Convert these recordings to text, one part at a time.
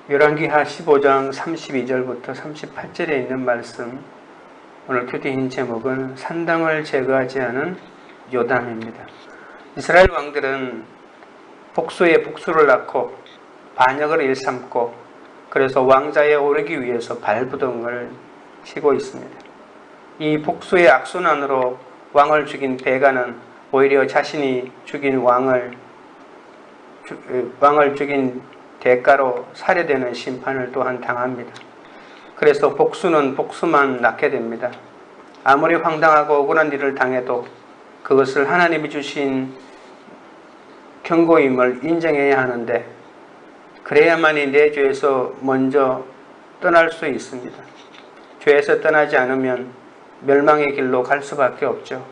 열왕기하 15장 32절부터 38절에 있는 말씀, 오늘 큐티인 제목은 산당을 제거하지 않은 요담입니다. 이스라엘 왕들은 복수에 복수를 낳고 반역을 일삼고 그래서 왕자에 오르기 위해서 발부동을 치고 있습니다. 이 복수의 악순환으로 왕을 죽인 베가는 오히려 자신이 죽인 왕을 죽인 대가로 살해되는 심판을 또한 당합니다. 그래서 복수는 복수만 낳게 됩니다. 아무리 황당하고 억울한 일을 당해도 그것을 하나님이 주신 경고임을 인정해야 하는데, 그래야만이 내 죄에서 먼저 떠날 수 있습니다. 죄에서 떠나지 않으면 멸망의 길로 갈 수밖에 없죠.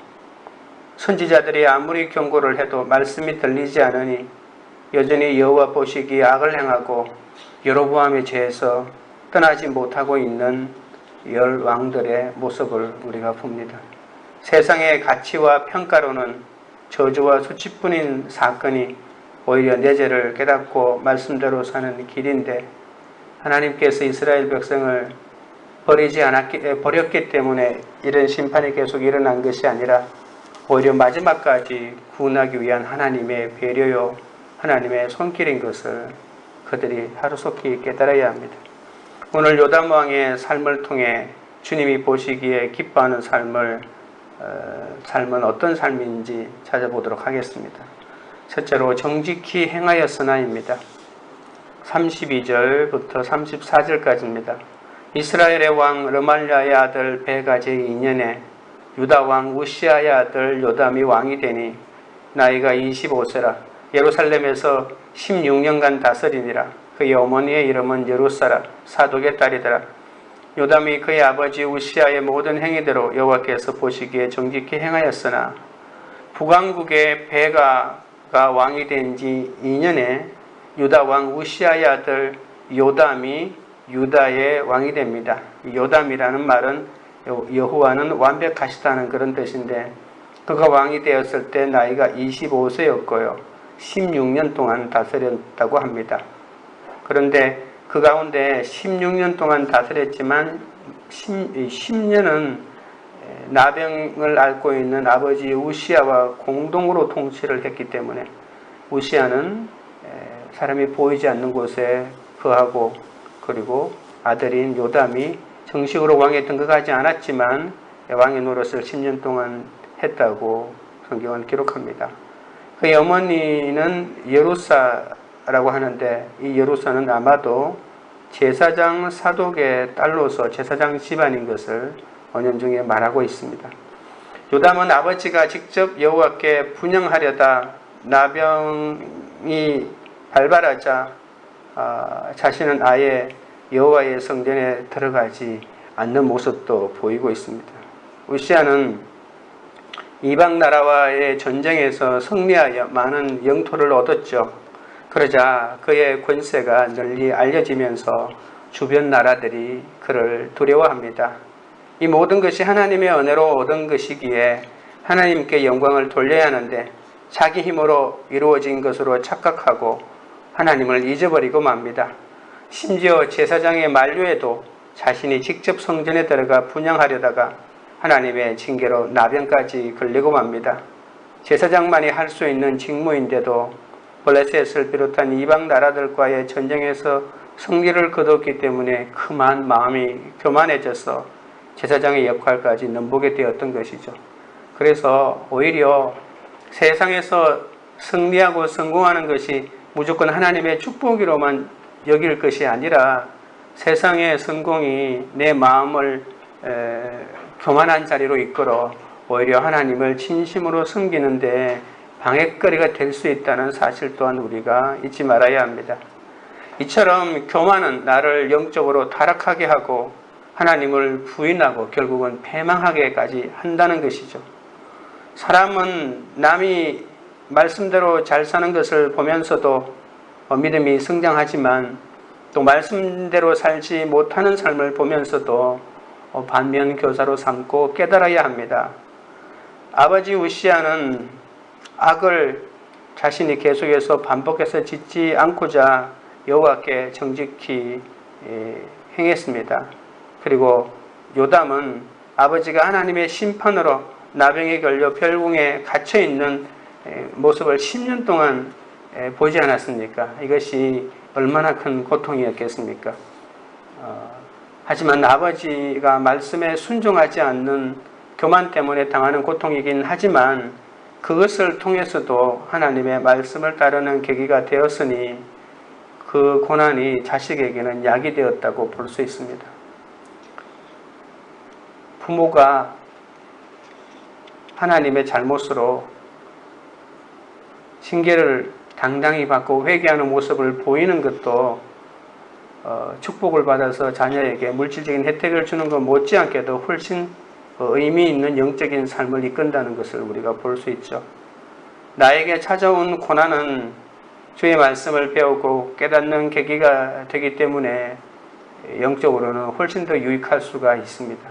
선지자들이 아무리 경고를 해도 말씀이 들리지 않으니 여전히 여호와 보시기에 악을 행하고 여로보암의 죄에서 떠나지 못하고 있는 열 왕들의 모습을 우리가 봅니다. 세상의 가치와 평가로는 저주와 수치뿐인 사건이 오히려 내 죄를 깨닫고 말씀대로 사는 길인데, 하나님께서 이스라엘 백성을 버렸기 때문에 이런 심판이 계속 일어난 것이 아니라 오히려 마지막까지 구원하기 위한 하나님의 배려요, 하나님의 손길인 것을 그들이 하루속히 깨달아야 합니다. 오늘 요담 왕의 삶을 통해 주님이 보시기에 기뻐하는 삶은 어떤 삶인지 찾아보도록 하겠습니다. 첫째로 정직히 행하였으나입니다. 32절부터 34절까지입니다. 이스라엘의 왕 르말랴의 아들 베가 제2년에 유다 왕 우시아의 아들 요담이 왕이 되니 나이가 25세라. 예루살렘에서 16년간 다스리니라. 그의 어머니의 이름은 여루사라, 사독의 딸이더라. 요담이 그의 아버지 우시아의 모든 행위대로 여호와께서 보시기에 정직히 행하였으나 북왕국의 베가가 왕이 된 지 2년에 유다 왕 우시아의 아들 요담이 유다의 왕이 됩니다. 요담이라는 말은 여호와는 완벽하시다는 그런 뜻인데, 그가 왕이 되었을 때 나이가 25세였고요. 16년 동안 다스렸다고 합니다. 그런데 그 가운데 16년 동안 다스렸지만 10년은 나병을 앓고 있는 아버지 우시아와 공동으로 통치를 했기 때문에 우시아는 사람이 보이지 않는 곳에 거하고, 그리고 아들인 요담이 정식으로 왕에 등극하지 않았지만 왕의 노릇을 10년 동안 했다고 성경은 기록합니다. 그의 어머니는 여루사라고 하는데, 이 여루사는 아마도 제사장 사독의 딸로서 제사장 집안인 것을 언연중에 말하고 있습니다. 요담은 아버지가 직접 여호와께 분향하려다 나병이 발발하자 자신은 아예 여호와의 성전에 들어가지 않는 모습도 보이고 있습니다. 우시아는 이방 나라와의 전쟁에서 승리하여 많은 영토를 얻었죠. 그러자 그의 권세가 널리 알려지면서 주변 나라들이 그를 두려워합니다. 이 모든 것이 하나님의 은혜로 얻은 것이기에 하나님께 영광을 돌려야 하는데 자기 힘으로 이루어진 것으로 착각하고 하나님을 잊어버리고 맙니다. 심지어 제사장의 만류에도 자신이 직접 성전에 들어가 분향하려다가 하나님의 징계로 나병까지 걸리고 맙니다. 제사장만이 할 수 있는 직무인데도 블레셋을 비롯한 이방 나라들과의 전쟁에서 승리를 거뒀기 때문에 그만 마음이 교만해져서 제사장의 역할까지 넘보게 되었던 것이죠. 그래서 오히려 세상에서 승리하고 성공하는 것이 무조건 하나님의 축복이로만 여길 것이 아니라 세상의 성공이 내 마음을 교만한 자리로 이끌어 오히려 하나님을 진심으로 섬기는데 방해거리가 될 수 있다는 사실 또한 우리가 잊지 말아야 합니다. 이처럼 교만은 나를 영적으로 타락하게 하고 하나님을 부인하고 결국은 패망하게까지 한다는 것이죠. 사람은 남이 말씀대로 잘 사는 것을 보면서도 믿음이 성장하지만 또 말씀대로 살지 못하는 삶을 보면서도 반면교사로 삼고 깨달아야 합니다. 아버지 우시아는 악을 자신이 계속해서 반복해서 짓지 않고자 여호와께 정직히 행했습니다. 그리고 요담은 아버지가 하나님의 심판으로 나병에 걸려 별궁에 갇혀 있는 모습을 10년 동안 보지 않았습니까? 이것이 얼마나 큰 고통이었겠습니까? 하지만 아버지가 말씀에 순종하지 않는 교만 때문에 당하는 고통이긴 하지만 그것을 통해서도 하나님의 말씀을 따르는 계기가 되었으니 그 고난이 자식에게는 약이 되었다고 볼 수 있습니다. 부모가 하나님의 잘못으로 징계를 당당히 받고 회개하는 모습을 보이는 것도 축복을 받아서 자녀에게 물질적인 혜택을 주는 것 못지않게도 훨씬 의미 있는 영적인 삶을 이끈다는 것을 우리가 볼 수 있죠. 나에게 찾아온 고난은 주의 말씀을 배우고 깨닫는 계기가 되기 때문에 영적으로는 훨씬 더 유익할 수가 있습니다.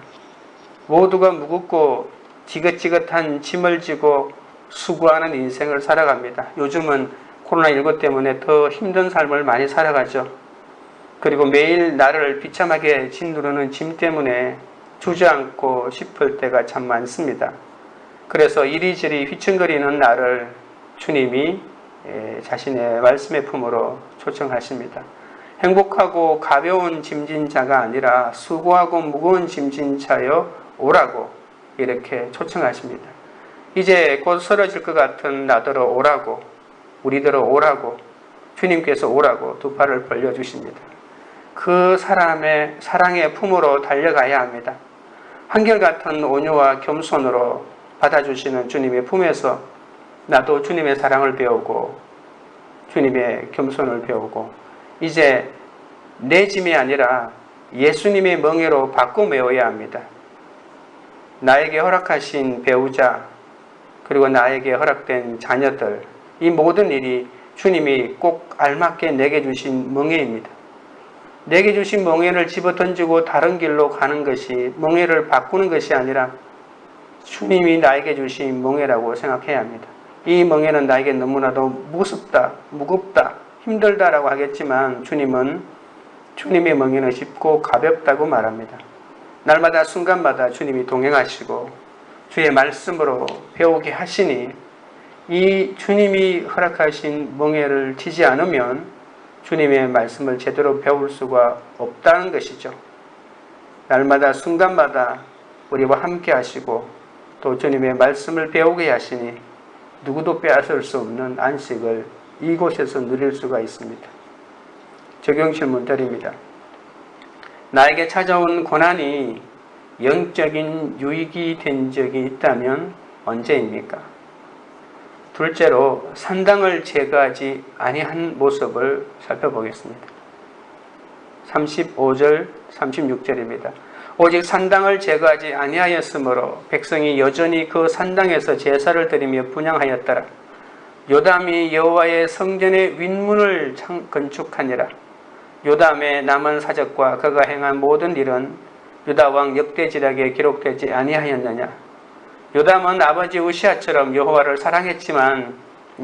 모두가 무겁고 지긋지긋한 짐을 지고 수고하는 인생을 살아갑니다. 요즘은 코로나19 때문에 더 힘든 삶을 많이 살아가죠. 그리고 매일 나를 비참하게 짓누르는 짐 때문에 주저앉고 싶을 때가 참 많습니다. 그래서 이리저리 휘청거리는 나를 주님이 자신의 말씀의 품으로 초청하십니다. 행복하고 가벼운 짐진 자가 아니라 수고하고 무거운 짐진 자여 오라고 이렇게 초청하십니다. 이제 곧 쓰러질 것 같은 나더러 오라고, 우리더러 오라고, 주님께서 오라고 두 팔을 벌려주십니다. 그 사람의 사랑의 품으로 달려가야 합니다. 한결같은 온유와 겸손으로 받아주시는 주님의 품에서 나도 주님의 사랑을 배우고 주님의 겸손을 배우고 이제 내 짐이 아니라 예수님의 멍에로 바꿔 메워야 합니다. 나에게 허락하신 배우자 그리고 나에게 허락된 자녀들 이 모든 일이 주님이 꼭 알맞게 내게 주신 멍에입니다. 내게 주신 멍에를 집어 던지고 다른 길로 가는 것이 멍에를 바꾸는 것이 아니라 주님이 나에게 주신 멍에라고 생각해야 합니다. 이 멍에는 나에게 너무나도 무섭다, 무겁다, 힘들다라고 하겠지만 주님은 주님의 멍에는 쉽고 가볍다고 말합니다. 날마다 순간마다 주님이 동행하시고 주의 말씀으로 배우게 하시니 이 주님이 허락하신 멍에를 지지 않으면 주님의 말씀을 제대로 배울 수가 없다는 것이죠. 날마다 순간마다 우리와 함께 하시고 또 주님의 말씀을 배우게 하시니 누구도 빼앗을 수 없는 안식을 이곳에서 누릴 수가 있습니다. 적용 질문 드립니다. 나에게 찾아온 고난이 영적인 유익이 된 적이 있다면 언제입니까? 둘째로 산당을 제거하지 아니한 모습을 살펴보겠습니다. 35절, 36절입니다. 오직 산당을 제거하지 아니하였으므로 백성이 여전히 그 산당에서 제사를 드리며 분향하였더라. 요담이 여호와의 성전의 윗문을 건축하니라. 요담의 남은 사적과 그가 행한 모든 일은 유다 왕 역대지략에 기록되지 아니하였느냐. 요담은 아버지 우시아처럼 여호와를 사랑했지만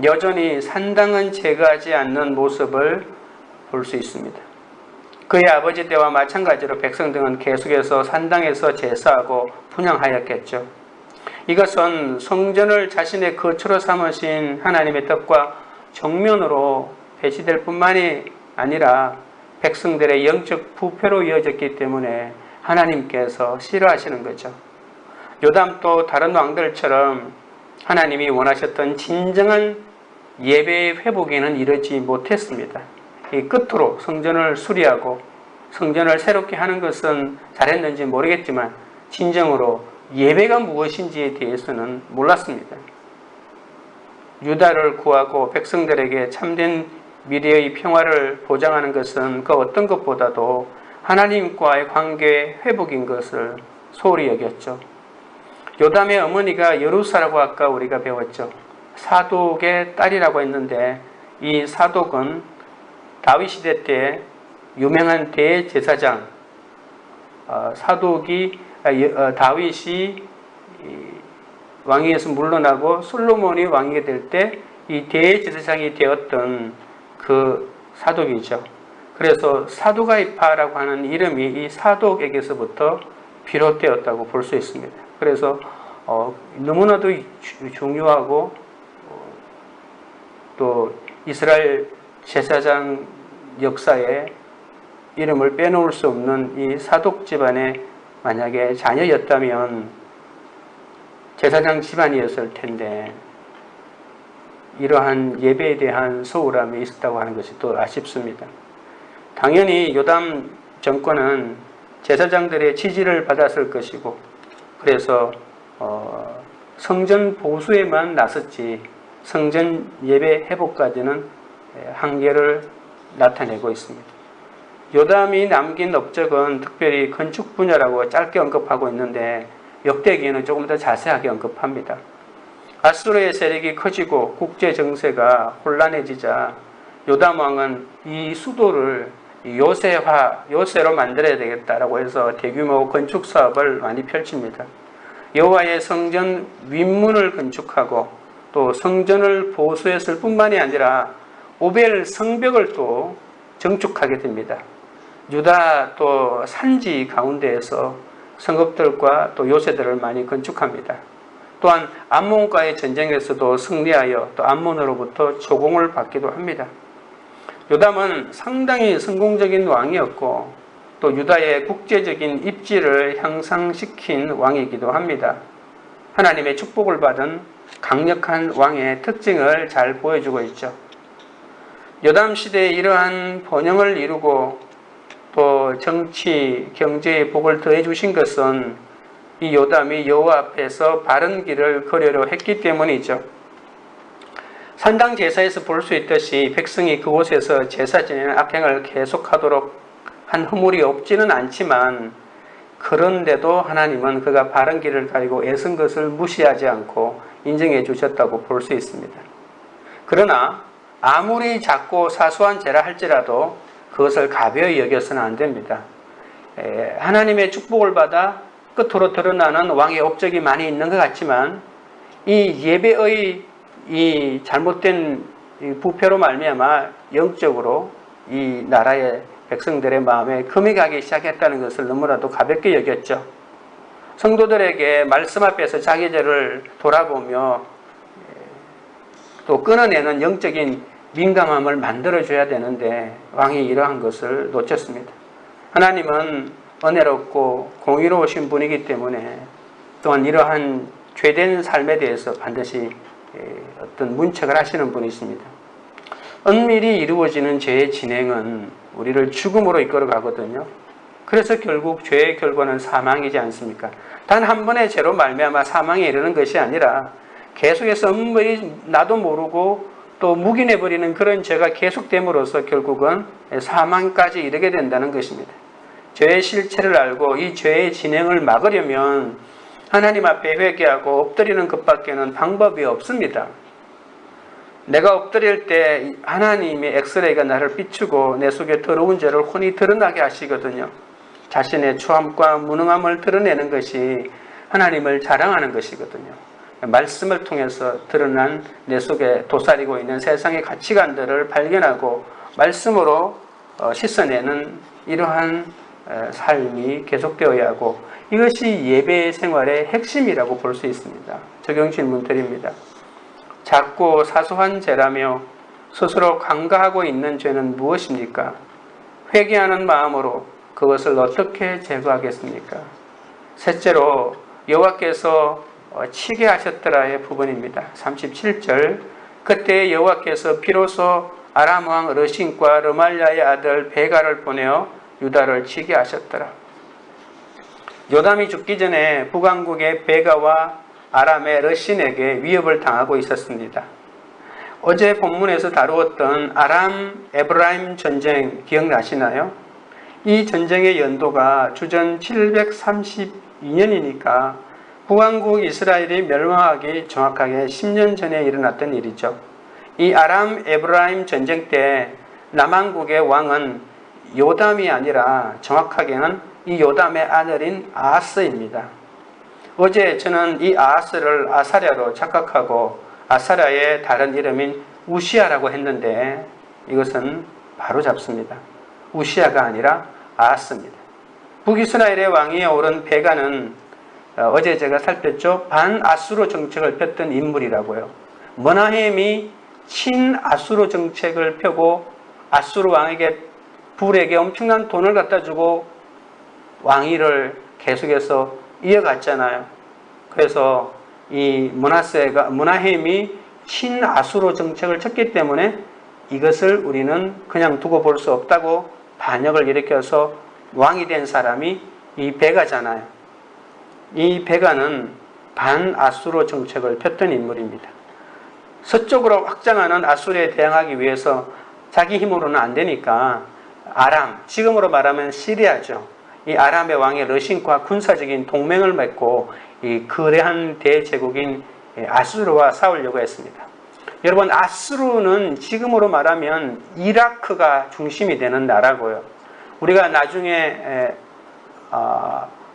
여전히 산당은 제거하지 않는 모습을 볼 수 있습니다. 그의 아버지 때와 마찬가지로 백성 등은 계속해서 산당에서 제사하고 분향하였겠죠. 이것은 성전을 자신의 거처로 삼으신 하나님의 뜻과 정면으로 배치될 뿐만이 아니라 백성들의 영적 부패로 이어졌기 때문에 하나님께서 싫어하시는 거죠. 요담도 다른 왕들처럼 하나님이 원하셨던 진정한 예배의 회복에는 이르지 못했습니다. 이 끝으로 성전을 수리하고 성전을 새롭게 하는 것은 잘했는지 모르겠지만 진정으로 예배가 무엇인지에 대해서는 몰랐습니다. 유다를 구하고 백성들에게 참된 미래의 평화를 보장하는 것은 그 어떤 것보다도 하나님과의 관계 회복인 것을 소홀히 여겼죠. 요담의 어머니가 여루사라고 아까 우리가 배웠죠. 사독의 딸이라고 했는데 이 사독은 다윗 시대 때 유명한 대제사장 사독이 다윗이 왕위에서 물러나고 솔로몬이 왕이 될 때 이 대제사장이 되었던 그 사독이죠. 그래서 사두가이파라고 하는 이름이 이 사독에게서부터 비롯되었다고 볼 수 있습니다. 그래서 너무나도 중요하고 또 이스라엘 제사장 역사에 이름을 빼놓을 수 없는 이 사독 집안의 만약에 자녀였다면 제사장 집안이었을 텐데 이러한 예배에 대한 소홀함이 있었다고 하는 것이 또 아쉽습니다. 당연히 요담 정권은 제사장들의 지지를 받았을 것이고 그래서 성전 보수에만 나섰지 성전 예배 회복까지는 한계를 나타내고 있습니다. 요담이 남긴 업적은 특별히 건축 분야라고 짧게 언급하고 있는데 역대기에는 조금 더 자세하게 언급합니다. 아수르의 세력이 커지고 국제 정세가 혼란해지자 요담 왕은 이 수도를 요새로 만들어야 되겠다라고 해서 대규모 건축 사업을 많이 펼칩니다. 여호와의 성전 윗문을 건축하고 또 성전을 보수했을 뿐만이 아니라 오벨 성벽을 또 정축하게 됩니다. 유다 또 산지 가운데에서 성읍들과 또 요새들을 많이 건축합니다. 또한 암몬과의 전쟁에서도 승리하여 또 암몬으로부터 조공을 받기도 합니다. 요담은 상당히 성공적인 왕이었고 또 유다의 국제적인 입지를 향상시킨 왕이기도 합니다. 하나님의 축복을 받은 강력한 왕의 특징을 잘 보여주고 있죠. 요담 시대에 이러한 번영을 이루고 또 정치, 경제의 복을 더해 주신 것은 이 요담이 여호와 앞에서 바른 길을 걸으려 했기 때문이죠. 산당 제사에서 볼 수 있듯이 백성이 그곳에서 제사 지내는 악행을 계속하도록 한 허물이 없지는 않지만 그런데도 하나님은 그가 바른 길을 가리고 애쓴 것을 무시하지 않고 인정해 주셨다고 볼 수 있습니다. 그러나 아무리 작고 사소한 죄라 할지라도 그것을 가벼이 여겨서는 안 됩니다. 하나님의 축복을 받아 끝으로 드러나는 왕의 업적이 많이 있는 것 같지만 이 예배의 이 잘못된 부패로 말미암아 영적으로 이 나라의 백성들의 마음에 금이 가기 시작했다는 것을 너무나도 가볍게 여겼죠. 성도들에게 말씀 앞에서 자기 죄를 돌아보며 또 끊어내는 영적인 민감함을 만들어줘야 되는데 왕이 이러한 것을 놓쳤습니다. 하나님은 은혜롭고 공의로우신 분이기 때문에 또한 이러한 죄된 삶에 대해서 반드시 어떤 문책을 하시는 분이십니다. 은밀히 이루어지는 죄의 진행은 우리를 죽음으로 이끌어 가거든요. 그래서 결국 죄의 결과는 사망이지 않습니까? 단 한 번의 죄로 말미암아 사망에 이르는 것이 아니라 계속해서 은밀히 나도 모르고 또 묵인해버리는 그런 죄가 계속됨으로써 결국은 사망까지 이르게 된다는 것입니다. 죄의 실체를 알고 이 죄의 진행을 막으려면 하나님 앞에 회개하고 엎드리는 것밖에는 방법이 없습니다. 내가 엎드릴 때 하나님의 엑스레이가 나를 비추고 내 속에 더러운 죄를 훤히 드러나게 하시거든요. 자신의 추함과 무능함을 드러내는 것이 하나님을 자랑하는 것이거든요. 말씀을 통해서 드러난 내 속에 도사리고 있는 세상의 가치관들을 발견하고 말씀으로 씻어내는 이러한 삶이 계속되어야 하고 이것이 예배 생활의 핵심이라고 볼 수 있습니다. 적용 질문 드립니다. 작고 사소한 죄라며 스스로 간과하고 있는 죄는 무엇입니까? 회개하는 마음으로 그것을 어떻게 제거하겠습니까? 셋째로 여호와께서 치게 하셨더라의 부분입니다. 37절 그때 여호와께서 비로소 아람 왕 르신과 르말랴의 아들 베가를 보내어 유다를 치게 하셨더라. 요담이 죽기 전에 북왕국의 베가와 아람의 르신에게 위협을 당하고 있었습니다. 어제 본문에서 다루었던 아람 에브라임 전쟁 기억나시나요? 이 전쟁의 연도가 주전 732년이니까 북왕국 이스라엘이 멸망하기 정확하게 10년 전에 일어났던 일이죠. 이 아람 에브라임 전쟁 때 남왕국의 왕은 요담이 아니라 정확하게는 이 요담의 아들인 아하스입니다. 어제 저는 이 아하스를 아사랴로 착각하고 아사랴의 다른 이름인 우시아라고 했는데 이것은 바로 잡습니다. 우시아가 아니라 아하스입니다. 북이스라엘의 왕위에 오른 베가는 어제 제가 살폈죠. 반아수르 정책을 폈던 인물이라고요. 머나헴이 친아수르 정책을 펴고 아수르 왕에게 불에게 엄청난 돈을 갖다 주고 왕위를 계속해서 이어갔잖아요. 그래서 이 머나헴이 친아수르 정책을 쳤기 때문에 이것을 우리는 그냥 두고 볼 수 없다고 반역을 일으켜서 왕이 된 사람이 이 베가잖아요. 이 베가는 반아수르 정책을 폈던 인물입니다. 서쪽으로 확장하는 아수르에 대항하기 위해서 자기 힘으로는 안 되니까 아람, 지금으로 말하면 시리아죠. 이 아람의 왕의 러신과 군사적인 동맹을 맺고 이 거대한 대제국인 아수르와 싸우려고 했습니다. 여러분, 아수르는 지금으로 말하면 이라크가 중심이 되는 나라고요. 우리가 나중에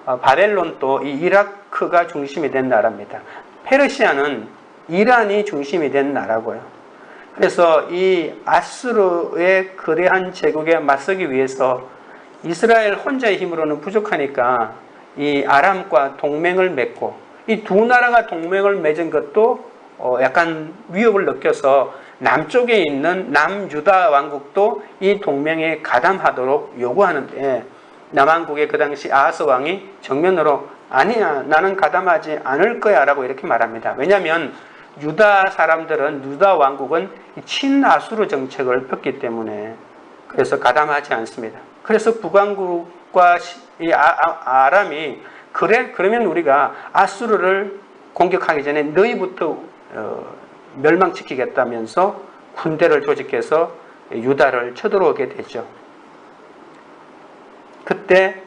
바벨론도 이 이라크가 중심이 된 나라입니다. 페르시아는 이란이 중심이 된 나라고요. 그래서 이 아수르의 거대한 제국에 맞서기 위해서 이스라엘 혼자의 힘으로는 부족하니까 이 아람과 동맹을 맺고, 이 두 나라가 동맹을 맺은 것도 약간 위협을 느껴서 남쪽에 있는 남유다 왕국도 이 동맹에 가담하도록 요구하는데, 남왕국의 그 당시 아하스 왕이 정면으로 아니야, 나는 가담하지 않을 거야 라고 이렇게 말합니다. 왜냐하면 유다 사람들은, 유다 왕국은 친아수르 정책을 폈기 때문에 그래서 가담하지 않습니다. 그래서 북왕국과 이 아람이 그러면 우리가 아수르를 공격하기 전에 너희부터 멸망시키겠다면서 군대를 조직해서 유다를 쳐들어오게 되죠. 그때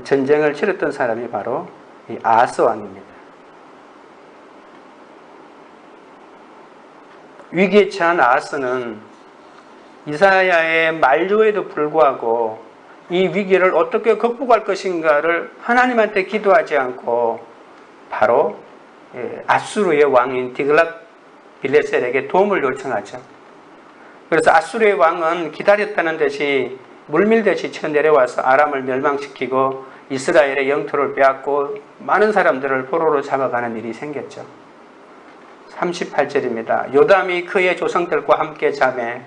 전쟁을 치렀던 사람이 바로 이 아하스 왕입니다. 위기에 처한 아하스는 이사야의 만류에도 불구하고 이 위기를 어떻게 극복할 것인가를 하나님한테 기도하지 않고 바로 아수르의 왕인 디글랏빌레셀에게 도움을 요청하죠. 그래서 아수르의 왕은 기다렸다는 듯이 물밀듯이 쳐내려와서 아람을 멸망시키고 이스라엘의 영토를 빼앗고 많은 사람들을 포로로 잡아가는 일이 생겼죠. 38절입니다. 요담이 그의 조상들과 함께 자매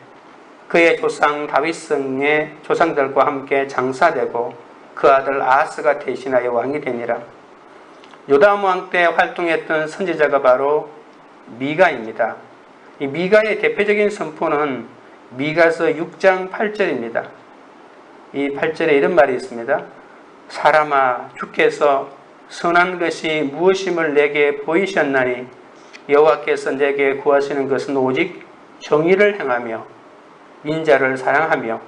그의 조상 다윗성의 조상들과 함께 장사되고 그 아들 아하스가 대신하여 왕이 되니라. 요담 왕 때 활동했던 선지자가 바로 미가입니다. 이 미가의 대표적인 선포는 미가서 6장 8절입니다. 이 8절에 이런 말이 있습니다. 사람아, 주께서 선한 것이 무엇임을 내게 보이셨나니 여호와께서 내게 구하시는 것은 오직 정의를 행하며 인자를 사랑하며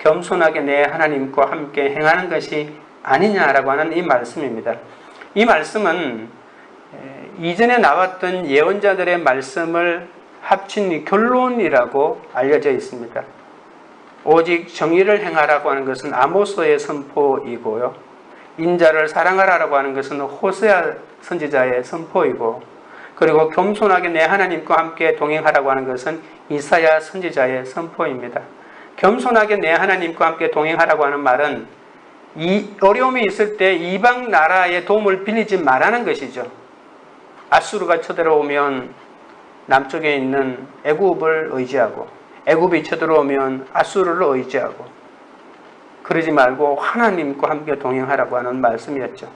겸손하게 내 하나님과 함께 행하는 것이 아니냐라고 하는 이 말씀입니다. 이 말씀은 이전에 나왔던 예언자들의 말씀을 합친 결론이라고 알려져 있습니다. 오직 정의를 행하라고 하는 것은 아모스의 선포이고요. 인자를 사랑하라고 하는 것은 호세아 선지자의 선포이고, 그리고 겸손하게 내 하나님과 함께 동행하라고 하는 것은 이사야 선지자의 선포입니다. 겸손하게 내 하나님과 함께 동행하라고 하는 말은 이 어려움이 있을 때 이방 나라의 도움을 빌리지 말라는 것이죠. 아수르가 쳐들어오면 남쪽에 있는 애굽을 의지하고, 애굽이 쳐들어오면 아수르를 의지하고, 그러지 말고 하나님과 함께 동행하라고 하는 말씀이었죠.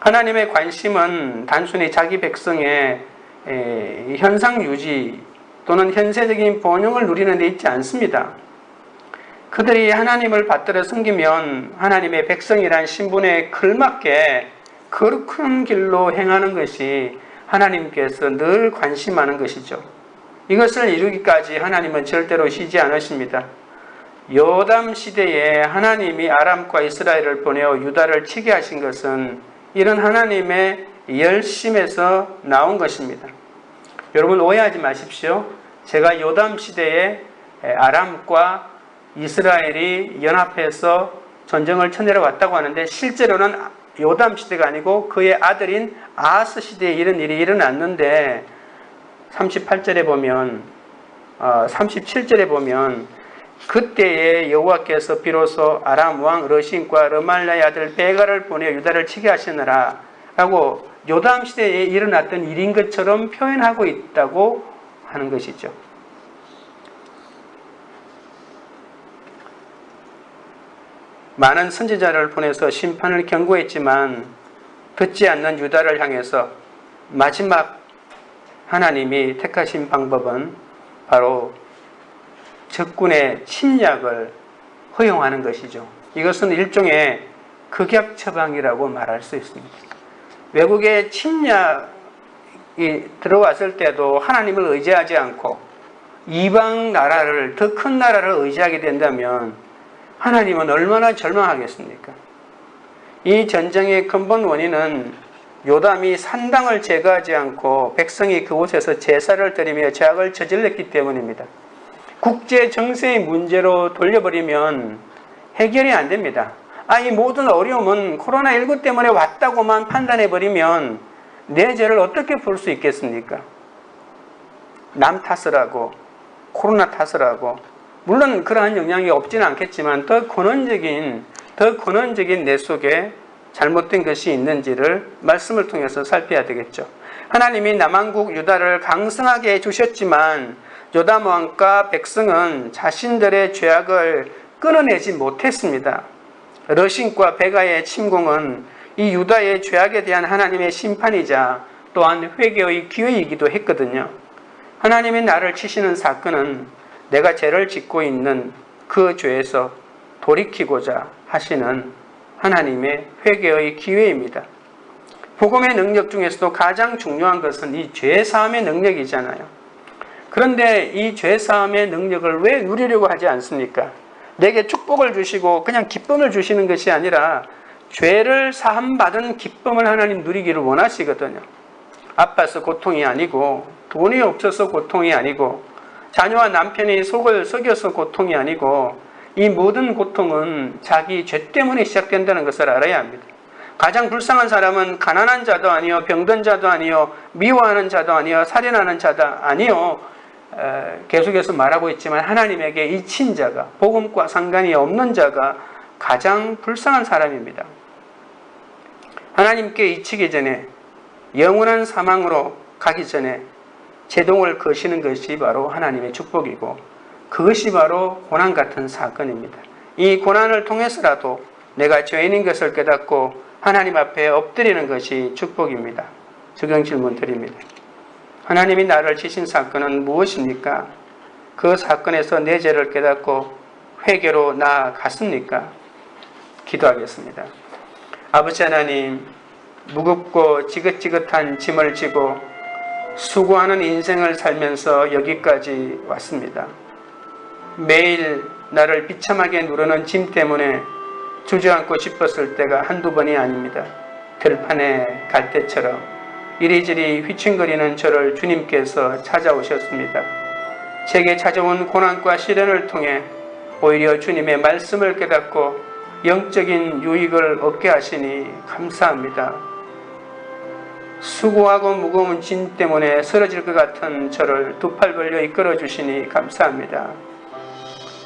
하나님의 관심은 단순히 자기 백성의 현상 유지 또는 현세적인 번영을 누리는 데 있지 않습니다. 그들이 하나님을 받들어 섬기면 하나님의 백성이란 신분에 걸맞게 거룩한 길로 행하는 것이 하나님께서 늘 관심하는 것이죠. 이것을 이루기까지 하나님은 절대로 쉬지 않으십니다. 요담 시대에 하나님이 아람과 이스라엘을 보내어 유다를 치게 하신 것은 이런 하나님의 열심에서 나온 것입니다. 여러분 오해하지 마십시오. 제가 요담 시대에 아람과 이스라엘이 연합해서 전쟁을 쳐내려왔다고 하는데, 실제로는 요담 시대가 아니고 그의 아들인 아하스 시대에 이런 일이 일어났는데, 38절에 보면 37절에 보면 그때에 여호와께서 비로소 아람 왕 러신과 르말랴의 아들 베가를 보내 유다를 치게 하시느라 라고 요담 시대에 일어났던 일인 것처럼 표현하고 있다고 하는 것이죠. 많은 선지자를 보내서 심판을 경고했지만 듣지 않는 유다를 향해서 마지막 하나님이 택하신 방법은 바로 적군의 침략을 허용하는 것이죠. 이것은 일종의 극약 처방이라고 말할 수 있습니다. 외국의 침략이 들어왔을 때도 하나님을 의지하지 않고 이방 나라를, 더 큰 나라를 의지하게 된다면 하나님은 얼마나 절망하겠습니까? 이 전쟁의 근본 원인은 요담이 산당을 제거하지 않고 백성이 그곳에서 제사를 드리며 죄악을 저질렀기 때문입니다. 국제 정세의 문제로 돌려버리면 해결이 안 됩니다. 이 모든 어려움은 코로나19 때문에 왔다고만 판단해버리면 내 죄를 어떻게 풀 수 있겠습니까? 남 탓을 하고 코로나 탓을 하고, 물론 그러한 영향이 없지는 않겠지만 더 근원적인 내 속에 잘못된 것이 있는지를 말씀을 통해서 살펴야 되겠죠. 하나님이 남왕국 유다를 강성하게 해주셨지만 요담 왕과 백성은 자신들의 죄악을 끊어내지 못했습니다. 러신과 베가의 침공은 이 유다의 죄악에 대한 하나님의 심판이자 또한 회개의 기회이기도 했거든요. 하나님이 나를 치시는 사건은 내가 죄를 짓고 있는 그 죄에서 돌이키고자 하시는 하나님의 회개의 기회입니다. 복음의 능력 중에서도 가장 중요한 것은 이 죄사함의 능력이잖아요. 그런데 이 죄사함의 능력을 왜 누리려고 하지 않습니까? 내게 축복을 주시고 그냥 기쁨을 주시는 것이 아니라 죄를 사함받은 기쁨을 하나님 누리기를 원하시거든요. 아파서 고통이 아니고, 돈이 없어서 고통이 아니고, 자녀와 남편이 속을 썩여서 고통이 아니고, 이 모든 고통은 자기 죄 때문에 시작된다는 것을 알아야 합니다. 가장 불쌍한 사람은 가난한 자도 아니요, 병든 자도 아니요, 미워하는 자도 아니요, 살인하는 자도 아니요, 계속해서 말하고 있지만 하나님에게 잊힌 자가, 복음과 상관이 없는 자가 가장 불쌍한 사람입니다. 하나님께 잊히기 전에, 영원한 사망으로 가기 전에 제동을 거시는 것이 바로 하나님의 축복이고, 그것이 바로 고난 같은 사건입니다. 이 고난을 통해서라도 내가 죄인인 것을 깨닫고 하나님 앞에 엎드리는 것이 축복입니다. 적용 질문 드립니다. 하나님이 나를 치신 사건은 무엇입니까? 그 사건에서 내 죄를 깨닫고 회개로 나아갔습니까? 기도하겠습니다. 아버지 하나님, 무겁고 지긋지긋한 짐을 지고 수고하는 인생을 살면서 여기까지 왔습니다. 매일 나를 비참하게 누르는 짐 때문에 주저앉고 싶었을 때가 한두 번이 아닙니다. 들판에 갈 때처럼 이리저리 휘청거리는 저를 주님께서 찾아오셨습니다. 제게 찾아온 고난과 시련을 통해 오히려 주님의 말씀을 깨닫고 영적인 유익을 얻게 하시니 감사합니다. 수고하고 무거운 짐 때문에 쓰러질 것 같은 저를 두 팔 벌려 이끌어 주시니 감사합니다.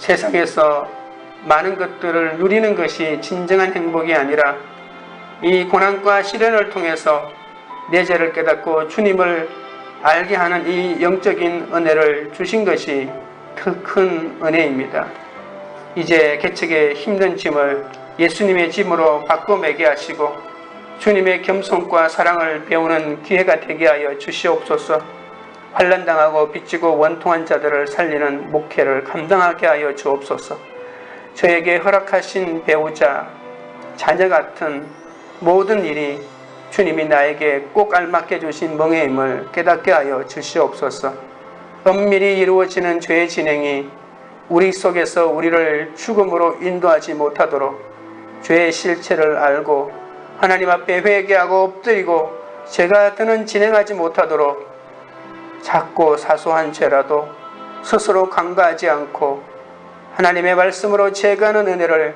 세상에서 많은 것들을 누리는 것이 진정한 행복이 아니라 이 고난과 시련을 통해서 내 죄를 깨닫고 주님을 알게 하는 이 영적인 은혜를 주신 것이 더 큰 은혜입니다. 이제 개척의 힘든 짐을 예수님의 짐으로 바꿔 매게 하시고 주님의 겸손과 사랑을 배우는 기회가 되게 하여 주시옵소서. 환난당하고 빚지고 원통한 자들을 살리는 목회를 감당하게 하여 주옵소서. 저에게 허락하신 배우자, 자녀 같은 모든 일이 주님이 나에게 꼭 알맞게 주신 멍에임을 깨닫게 하여 주시옵소서. 엄밀히 이루어지는 죄의 진행이 우리 속에서 우리를 죽음으로 인도하지 못하도록 죄의 실체를 알고 하나님 앞에 회개하고 엎드리고 죄가 더는 진행하지 못하도록 작고 사소한 죄라도 스스로 간과하지 않고 하나님의 말씀으로 제거하는 은혜를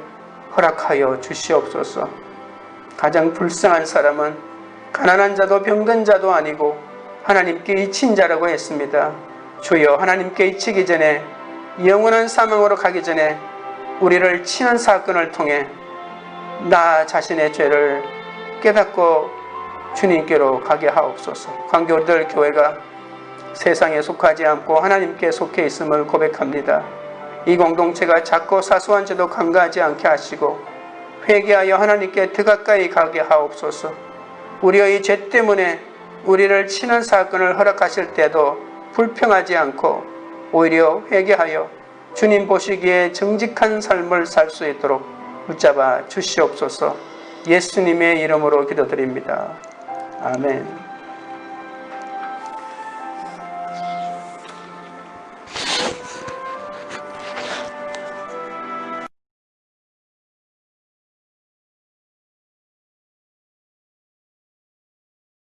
허락하여 주시옵소서. 가장 불쌍한 사람은 가난한 자도 병든 자도 아니고 하나님께 잊힌 자라고 했습니다. 주여, 하나님께 잊히기 전에 영원한 사망으로 가기 전에 우리를 치는 사건을 통해 나 자신의 죄를 깨닫고 주님께로 가게 하옵소서. 광교들 교회가 세상에 속하지 않고 하나님께 속해 있음을 고백합니다. 이 공동체가 작고 사소한 죄도 간과하지 않게 하시고 회개하여 하나님께 더 가까이 가게 하옵소서. 우리의 죄 때문에 우리를 치는 사건을 허락하실 때도 불평하지 않고 오히려 회개하여 주님 보시기에 정직한 삶을 살 수 있도록 붙잡아 주시옵소서. 예수님의 이름으로 기도드립니다. 아멘.